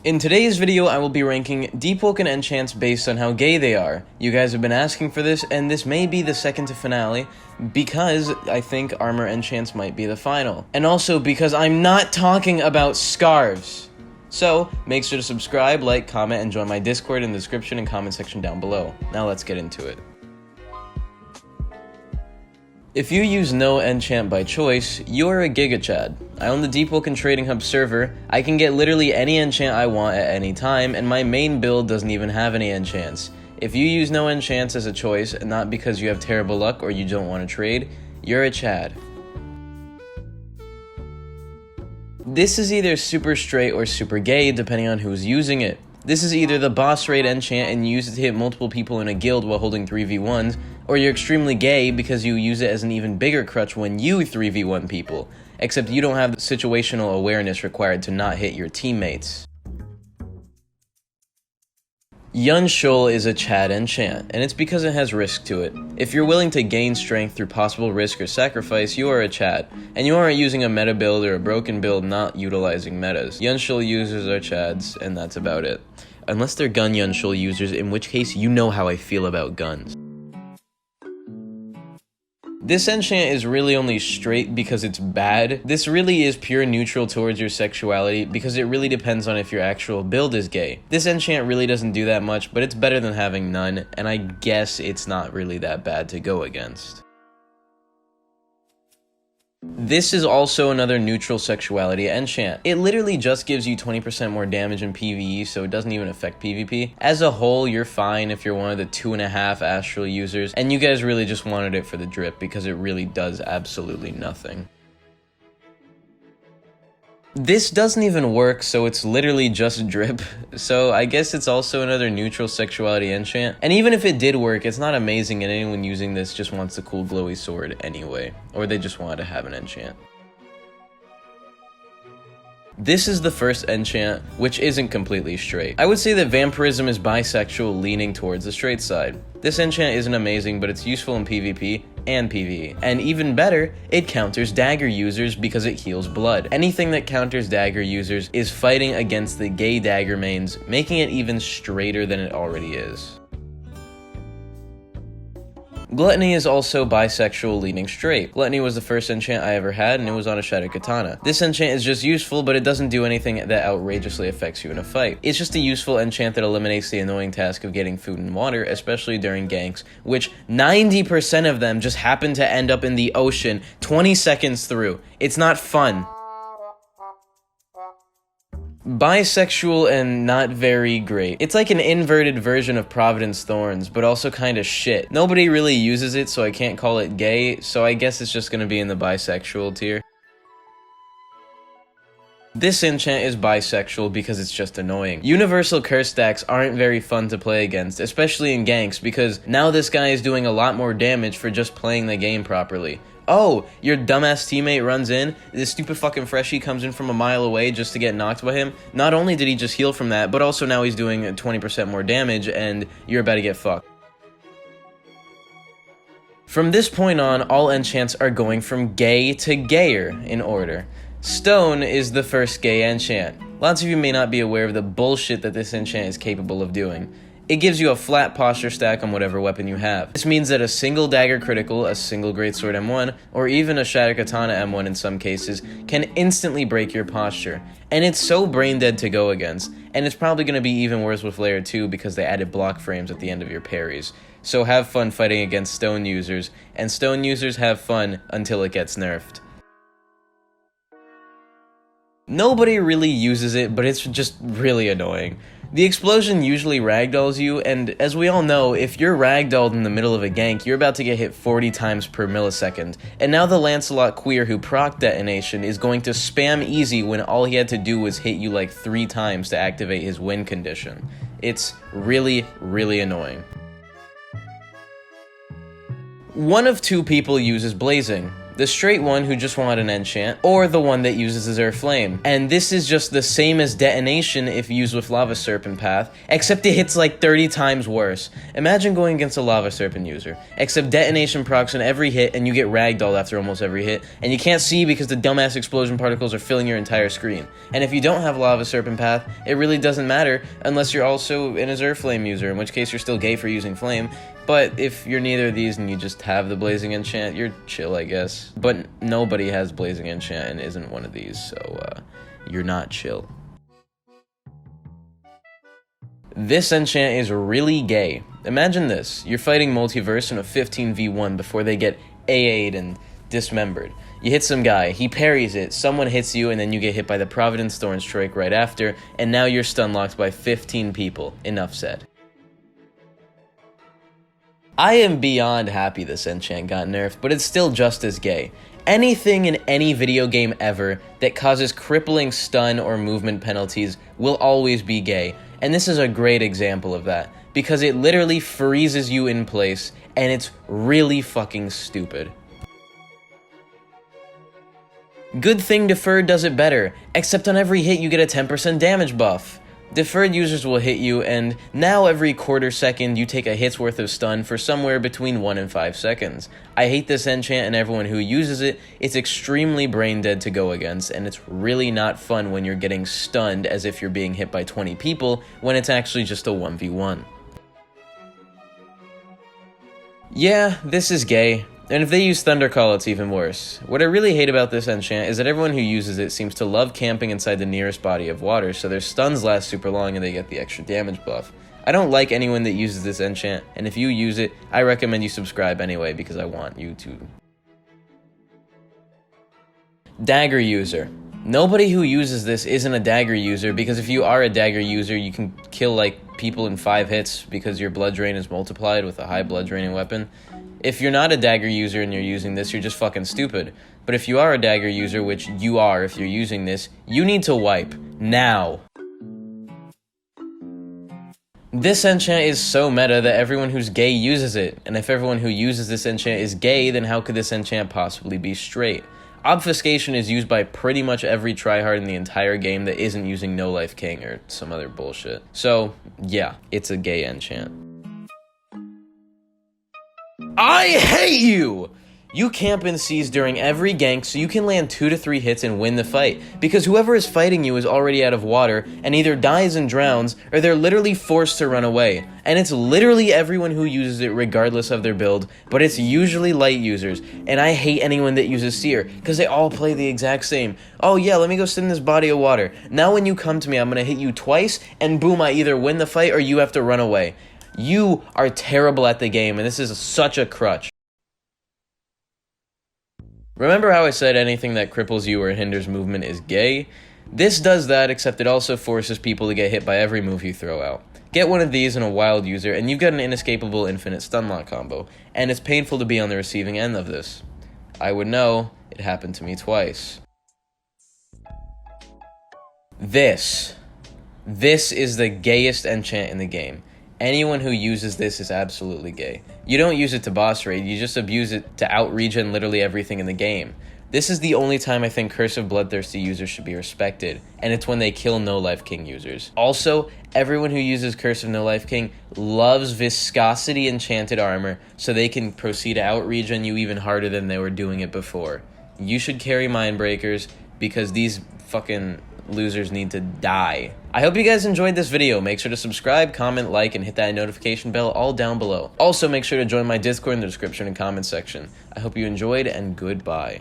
In today's video, I will be ranking Deepwoken enchants based on how gay they are. You guys have been asking for this, and this may be the second to finale, because I think armor enchants might be the final. And also because I'm not talking about scarves. So, make sure to subscribe, like, comment, and join my Discord in the description and comment section down below. Now let's get into it. If you use no enchant by choice, you are a Giga Chad. I own the Deepwoken Trading Hub server. I can get literally any enchant I want at any time, and my main build doesn't even have any enchants. If you use no enchants as a choice, and not because you have terrible luck or you don't want to trade, you're a Chad. This is either super straight or super gay, depending on who's using it. This is either the boss raid enchant and you use it to hit multiple people in a guild while holding 3v1s, or you're extremely gay because you use it as an even bigger crutch when you 3v1 people, except you don't have the situational awareness required to not hit your teammates. Undeveloped is a Chad enchant, and it's because it has risk to it. If you're willing to gain strength through possible risk or sacrifice, you are a Chad, and you aren't using a meta build or a broken build not utilizing metas. Undeveloped users are Chads, and that's about it. Unless they're gun Undeveloped users, in which case you know how I feel about guns. This enchant is really only straight because it's bad. This really is pure neutral towards your sexuality because it really depends on if your actual build is gay. This enchant really doesn't do that much, but it's better than having none, and I guess it's not really that bad to go against. This is also another neutral sexuality enchant. It literally just gives you 20% more damage in PvE, so it doesn't even affect PvP. As a whole, you're fine if you're one of the 2.5 astral users, and you guys really just wanted it for the drip because it really does absolutely nothing. This doesn't even work, so it's literally just drip, so I guess it's also another neutral sexuality enchant. And even if it did work, it's not amazing, and anyone using this just wants a cool glowy sword anyway, or they just wanted to have an enchant. This is the first enchant, which isn't completely straight. I would say that vampirism is bisexual, leaning towards the straight side. This enchant isn't amazing, but it's useful in PvP and PvE. And even better, it counters dagger users because it heals blood. Anything that counters dagger users is fighting against the gay dagger mains, making it even straighter than it already is. Gluttony is also bisexual, leaning straight. Gluttony was the first enchant I ever had, and it was on a Shattered Katana. This enchant is just useful, but it doesn't do anything that outrageously affects you in a fight. It's just a useful enchant that eliminates the annoying task of getting food and water, especially during ganks, which 90% of them just happen to end up in the ocean 20 seconds through. It's not fun. Bisexual and not very great. It's like an inverted version of Providence Thorns, but also kinda shit. Nobody really uses it, so I can't call it gay, so I guess it's just gonna be in the bisexual tier. This enchant is bisexual because it's just annoying. Universal curse stacks aren't very fun to play against, especially in ganks, because now this guy is doing a lot more damage for just playing the game properly. Oh, your dumbass teammate runs in, this stupid fucking freshie comes in from a mile away just to get knocked by him. Not only did he just heal from that, but also now he's doing 20% more damage, and you're about to get fucked. From this point on, all enchants are going from gay to gayer in order. Stone is the first gay enchant. Lots of you may not be aware of the bullshit that this enchant is capable of doing. It gives you a flat posture stack on whatever weapon you have. This means that a single dagger critical, a single greatsword M1, or even a Shattered Katana M1 in some cases, can instantly break your posture. And it's so brain dead to go against, and it's probably going to be even worse with layer 2 because they added block frames at the end of your parries. So have fun fighting against stone users, and stone users have fun until it gets nerfed. Nobody really uses it, but it's just really annoying. The explosion usually ragdolls you, and as we all know, if you're ragdolled in the middle of a gank, you're about to get hit 40 times per millisecond. And now the Lancelot Queer who proc detonation is going to spam easy when all he had to do was hit you like 3 times to activate his win condition. It's really, really annoying. One of two people uses blazing. the straight one who just wanted an enchant, or the one that uses Azure Flame. And this is just the same as detonation if used with Lava Serpent Path, except it hits like 30 times worse. Imagine going against a Lava Serpent user, except detonation procs on every hit and you get ragdolled after almost every hit, and you can't see because the dumbass explosion particles are filling your entire screen. And if you don't have Lava Serpent Path, it really doesn't matter unless you're also an Azure Flame user, in which case you're still gay for using Flame. But if you're neither of these and you just have the Blazing Enchant, you're chill, I guess. But nobody has Blazing Enchant and isn't one of these, so you're not chill. This enchant is really gay. Imagine this, you're fighting Multiverse in a 15v1 before they get AA'd and dismembered. You hit some guy, he parries it, someone hits you, and then you get hit by the Providence Thorn Strike right after, and now you're stun locked by 15 people. Enough said. I am beyond happy this enchant got nerfed, but it's still just as gay. Anything in any video game ever that causes crippling stun or movement penalties will always be gay, and this is a great example of that, because it literally freezes you in place, and it's really fucking stupid. Good thing Deferred does it better, except on every hit you get a 10% damage buff. Deferred users will hit you, and now every quarter second you take a hit's worth of stun for somewhere between 1 and 5 seconds. I hate this enchant and everyone who uses it. It's extremely brain dead to go against, and it's really not fun when you're getting stunned as if you're being hit by 20 people when it's actually just a 1v1. Yeah, this is gay. And if they use Thundercall, it's even worse. What I really hate about this enchant is that everyone who uses it seems to love camping inside the nearest body of water, so their stuns last super long and they get the extra damage buff. I don't like anyone that uses this enchant, and if you use it, I recommend you subscribe anyway because I want you to. Dagger user. Nobody who uses this isn't a dagger user, because if you are a dagger user, you can kill like people in 5 hits because your blood drain is multiplied with a high blood draining weapon. If you're not a dagger user and you're using this, you're just fucking stupid. But if you are a dagger user, which you are if you're using this, you need to wipe. Now. This enchant is so meta that everyone who's gay uses it. And if everyone who uses this enchant is gay, then how could this enchant possibly be straight? Obfuscation is used by pretty much every tryhard in the entire game that isn't using No Life King or some other bullshit. So, yeah, it's a gay enchant. I hate you! You camp in C's during every gank so you can land 2 to 3 hits and win the fight, because whoever is fighting you is already out of water and either dies and drowns or they're literally forced to run away. And it's literally everyone who uses it regardless of their build, but it's usually light users, and I hate anyone that uses Seer, because they all play the exact same. Oh yeah, let me go sit in this body of water. Now when you come to me, I'm gonna hit you twice, and boom, I either win the fight or you have to run away. You are terrible at the game, and this is such a crutch. Remember how I said anything that cripples you or hinders movement is gay? This does that, except it also forces people to get hit by every move you throw out. Get one of these in a wild user, and you've got an inescapable infinite stunlock combo, and it's painful to be on the receiving end of this. I would know, it happened to me twice. This is the gayest enchant in the game. Anyone who uses this is absolutely gay. You don't use it to boss raid, you just abuse it to out-regen literally everything in the game. This is the only time I think Curse of Bloodthirsty users should be respected, and it's when they kill No Life King users. Also, everyone who uses Curse of No Life King loves Viscosity Enchanted Armor, so they can proceed to out-regen you even harder than they were doing it before. You should carry Mindbreakers, because these fucking losers need to die. I hope you guys enjoyed this video. Make sure to subscribe, comment, like, and hit that notification bell all down below. Also, make sure to join my Discord in the description and comment section. I hope you enjoyed, and goodbye.